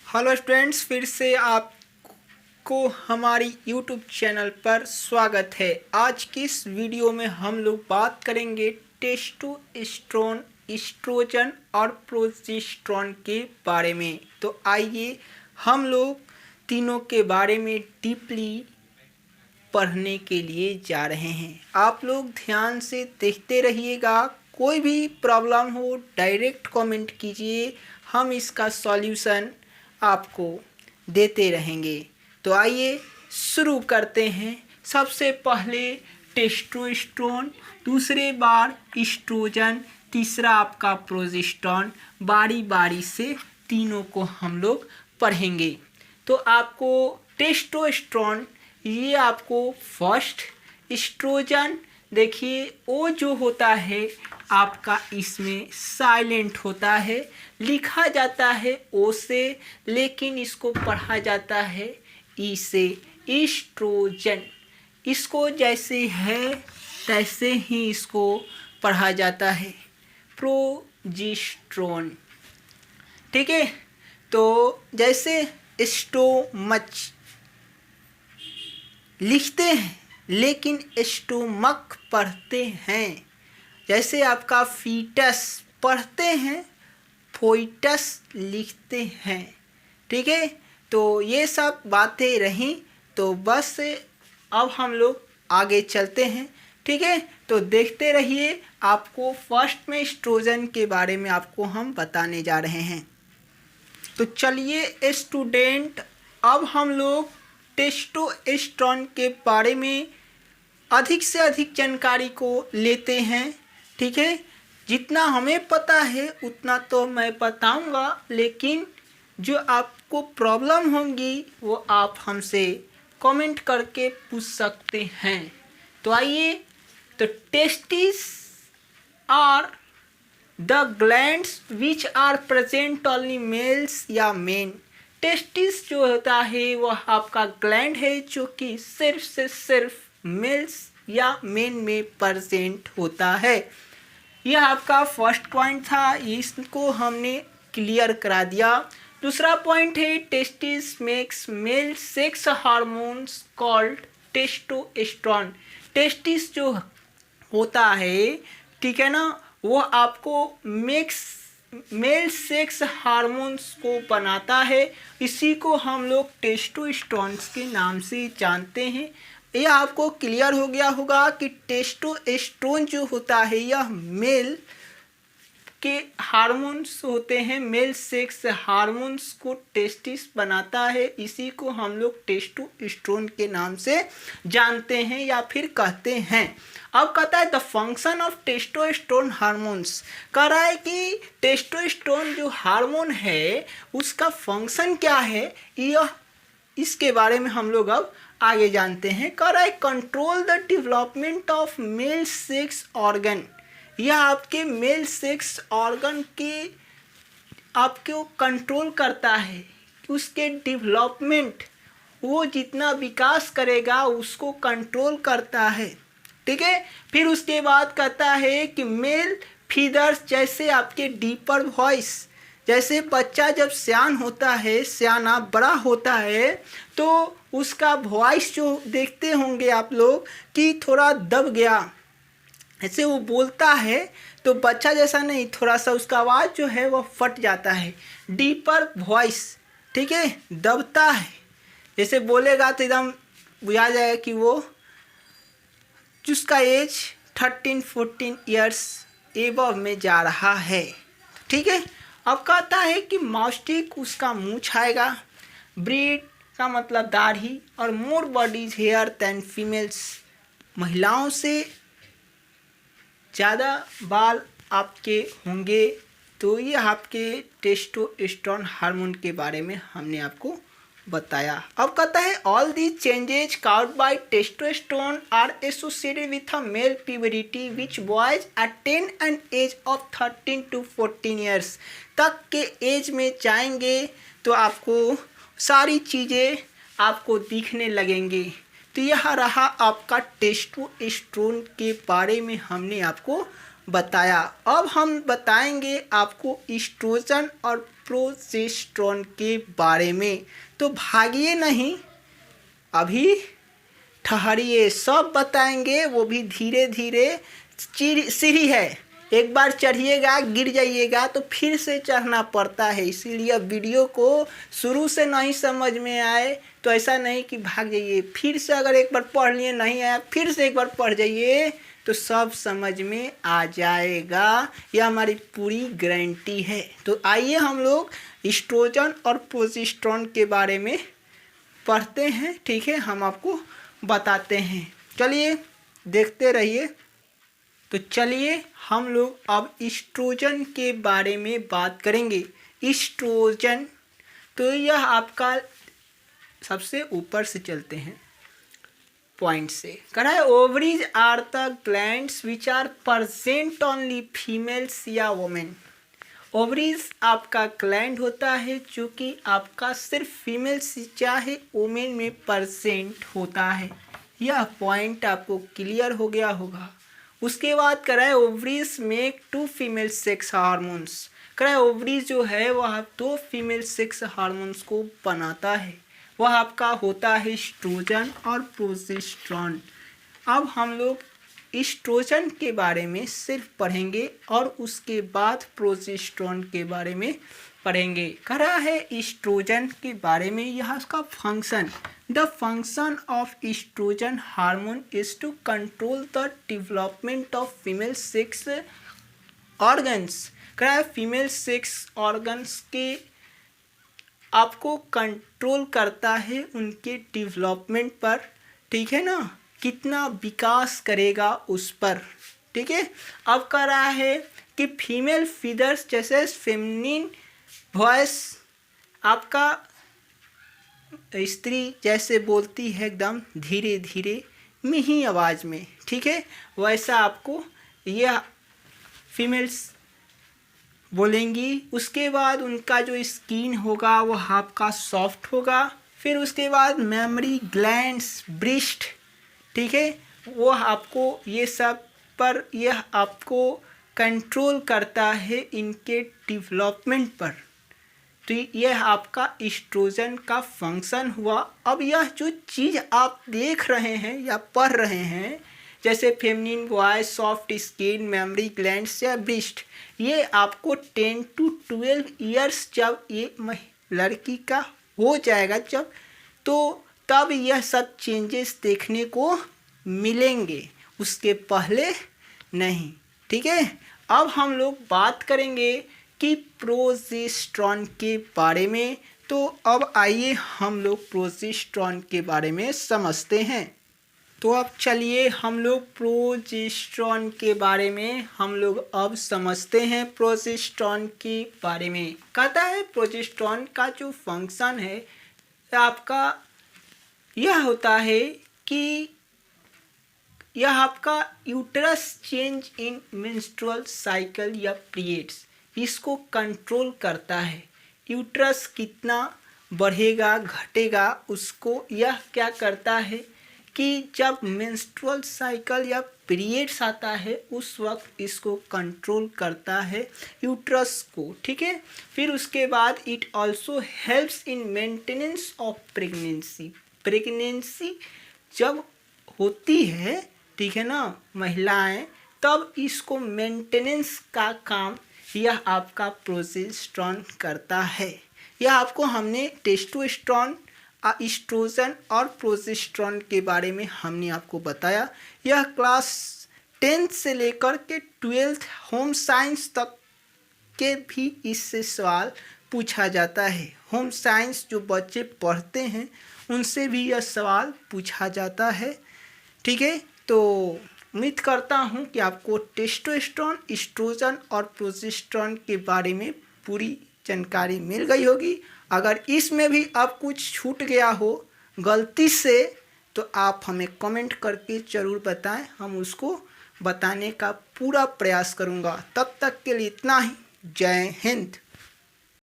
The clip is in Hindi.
हेलो स्टूडेंट्स, फिर से आपको हमारी यूट्यूब चैनल पर स्वागत है। आज की इस वीडियो में हम लोग बात करेंगे टेस्टोस्टेरोन, एस्ट्रोजन और प्रोजेस्टेरोन के बारे में। तो आइए हम लोग तीनों के बारे में डीपली पढ़ने के लिए जा रहे हैं। आप लोग ध्यान से देखते रहिएगा। कोई भी प्रॉब्लम हो डायरेक्ट कमेंट कीजिए, हम इसका सॉल्यूशन आपको देते रहेंगे। तो आइए शुरू करते हैं। सबसे पहले टेस्टोस्टेरोन, दूसरे बार एस्ट्रोजन, तीसरा आपका प्रोजेस्टेरोन। बारी बारी से तीनों को हम लोग पढ़ेंगे। तो आपको टेस्टोस्टेरोन, ये आपको फर्स्ट। एस्ट्रोजन देखिए, वो जो होता है आपका इसमें साइलेंट होता है, लिखा जाता है ओ से, लेकिन इसको पढ़ा जाता है ई से। एस्ट्रोजन, इसको जैसे है तैसे ही इसको पढ़ा जाता है। प्रोजेस्टेरोन, ठीक है। तो जैसे स्टोमच लिखते हैं लेकिन स्टोमक पढ़ते हैं। जैसे आपका फीटस पढ़ते हैं, फोइटस लिखते हैं, ठीक है। तो ये सब बातें रहीं। तो बस अब हम लोग आगे चलते हैं, ठीक है। तो देखते रहिए। आपको फर्स्ट में एस्ट्रोजन के बारे में आपको हम बताने जा रहे हैं। तो चलिए स्टूडेंट, अब हम लोग टेस्टोस्टेरोन के बारे में अधिक से अधिक जानकारी को लेते हैं, ठीक है। जितना हमें पता है उतना तो मैं बताऊंगा, लेकिन जो आपको प्रॉब्लम होंगी वो आप हमसे कमेंट करके पूछ सकते हैं। तो आइए। तो testis are the glands which are present only males या मेन। टेस्टिस जो होता है वह आपका ग्लैंड है जो कि सिर्फ से सिर्फ मेल्स या मेन में प्रेजेंट होता है। यह आपका फर्स्ट पॉइंट था, इसको हमने क्लियर करा दिया। दूसरा पॉइंट है testis makes male sex hormones called testosterone. Testis जो होता है, ठीक है ना, वो आपको मेल सेक्स हार्मोन्स को बनाता है। इसी को हम लोग टेस्टोस्टेरोन के नाम से जानते हैं। यह आपको क्लियर हो गया होगा कि टेस्टोस्टेरोन जो होता है यह मेल के हार्मोन्स होते हैं, मेल सेक्स हार्मोन्स को टेस्टिस बनाता है। इसी को हम लोग टेस्टोस्टेरोन के नाम से जानते हैं या फिर कहते हैं। अब कहता है the function of testosterone hormones. कह रहा है कि टेस्टोस्टेरोन जो हार्मोन है उसका फंक्शन क्या है, यह इसके बारे में हम लोग अब आगे जानते हैं। कह रहा है control the development of male sex organ. यह आपके मेल सेक्स ऑर्गन के आपको कंट्रोल करता है कि उसके डेवलपमेंट, वो जितना विकास करेगा उसको कंट्रोल करता है, ठीक है। फिर उसके बाद कहता है कि मेल फीदर्स, जैसे आपके डीपर वॉइस, जैसे बच्चा जब सियान होता है, सियाना बड़ा होता है, तो उसका वॉइस जो देखते होंगे आप लोग कि थोड़ा दब गया, ऐसे वो बोलता है तो बच्चा जैसा नहीं, थोड़ा सा उसका आवाज़ जो है वो फट जाता है। डीपर वॉइस, ठीक है, दबता है। जैसे बोलेगा तो एकदम बुझा जाएगा कि वो जिसका एज 13-14 ईयर्स एबव में जा रहा है, ठीक है। अब कहता है कि माउस्टिक, उसका मुँह छाएगा। ब्रीड का मतलब दाढ़ी, और मोर बॉडीज हेयर दैन फीमेल्स, महिलाओं से ज़्यादा बाल आपके होंगे। तो ये आपके टेस्टोस्टेरोन हार्मोन के बारे में हमने आपको बताया। अब कहता है all the changes caused by testosterone are associated with a male puberty which boys attain an age of 13 to 14 years तक के एज में जाएंगे तो आपको सारी चीज़ें आपको दिखने लगेंगी। तो यह रहा आपका टेस्टोस्टेरोन के बारे में हमने आपको बताया। अब हम बताएंगे आपको एस्ट्रोजन और प्रोजेस्टेरोन के बारे में। तो भागिए नहीं, अभी ठहरिए, सब बताएंगे, वो भी धीरे धीरे। सीढ़ी है, एक बार चढ़िएगा गिर जाइएगा तो फिर से चढ़ना पड़ता है। इसीलिए वीडियो को शुरू से नहीं समझ में आए तो ऐसा नहीं कि भाग जाइए, फिर से अगर एक बार पढ़ लिए नहीं आया फिर से एक बार पढ़ जाइए तो सब समझ में आ जाएगा। यह हमारी पूरी गारंटी है। तो आइए हम लोग एस्ट्रोजन और प्रोजेस्टेरोन के बारे में पढ़ते हैं, ठीक है, हम आपको बताते हैं। चलिए देखते रहिए। तो चलिए हम लोग अब एस्ट्रोजन के बारे में बात करेंगे। एस्ट्रोजन, तो यह आपका सबसे ऊपर से चलते हैं पॉइंट से करा है। Ovaries are the glands which are present only females या वुमेन। ओवरीज आपका ग्लैंड होता है जो कि आपका सिर्फ फीमेल्स चाहे वुमेन में प्रेजेंट होता है। यह पॉइंट आपको क्लियर हो गया होगा। उसके बाद कराए ovaries make 2 female sex hormones. कराए ओवरीज जो है वह 2 फीमेल सेक्स हार्मोन्स को बनाता है। वह आपका होता है एस्ट्रोजन और प्रोजेस्टेरोन। अब हम लोग एस्ट्रोजन के बारे में सिर्फ पढ़ेंगे और उसके बाद प्रोजेस्टेरोन के बारे में पढ़ेंगे। करा है एस्ट्रोजन के बारे में, यह उसका function. The function of oestrogen hormone is to control the development of female sex organs. करा है फीमेल सेक्स ऑर्गन्स के आपको कंट्रोल करता है उनके डेवलपमेंट पर, ठीक है ना, कितना विकास करेगा उस पर, ठीक है। अब कह रहा है कि फीमेल फीदर्स जैसे फेमिनिन वॉइस, आपका स्त्री जैसे बोलती है एकदम धीरे धीरे मिही आवाज़ में, ठीक है, वैसा आपको यह फीमेल्स बोलेंगी। उसके बाद उनका जो स्किन होगा वह आपका सॉफ्ट होगा। फिर उसके बाद मेमोरी ग्लैंड्स, ब्रेस्ट, ठीक है, वो आपको ये सब पर यह आपको कंट्रोल करता है इनके डेवलपमेंट पर। तो यह आपका एस्ट्रोजन का फंक्शन हुआ। अब यह जो चीज़ आप देख रहे हैं या पढ़ रहे हैं जैसे feminine voice, soft skin, mammary glands या ब्रेस्ट, ये आपको 10 to 12 ईयर्स जब ये लड़की का हो जाएगा जब, तो तब यह सब चेंजेस देखने को मिलेंगे, उसके पहले नहीं, ठीक है। अब हम लोग बात करेंगे कि प्रोजेस्टेरोन के बारे में। तो अब आइए हम लोग प्रोजेस्टेरोन के बारे में समझते हैं। तो अब चलिए हम लोग प्रोजेस्टेरोन के बारे में हम लोग अब समझते हैं। प्रोजेस्टेरोन के बारे में कहता है प्रोजेस्टेरोन का जो फंक्शन है आपका यह होता है कि यह आपका uterus change in menstrual cycle या पीरियड्स, इसको कंट्रोल करता है। यूट्रस कितना बढ़ेगा घटेगा उसको यह क्या करता है कि जब मेंस्ट्रुअल साइकिल या पीरियड्स आता है उस वक्त इसको कंट्रोल करता है यूट्रस को, ठीक है। फिर उसके बाद it also helps in maintenance of pregnancy. Pregnancy जब होती है, ठीक है ना, महिलाएं, तब इसको मेंटेनेंस का काम यह आपका प्रोजेस्टेरोन करता है। यह आपको हमने टेस्टोस्टेरोन, एस्ट्रोजन और प्रोजेस्टेरोन के बारे में हमने आपको बताया। यह क्लास 10th से लेकर के 12th होम साइंस तक के भी इससे सवाल पूछा जाता है। होम साइंस जो बच्चे पढ़ते हैं उनसे भी यह सवाल पूछा जाता है, ठीक है। तो उम्मीद करता हूँ कि आपको टेस्टोस्टेरोन, एस्ट्रोजन और प्रोजेस्टेरोन के बारे में पूरी जानकारी मिल गई होगी। अगर इसमें भी अब कुछ छूट गया हो गलती से तो आप हमें कमेंट करके ज़रूर बताएं, हम उसको बताने का पूरा प्रयास करूँगा। तब तक के लिए इतना ही। जय हिंद।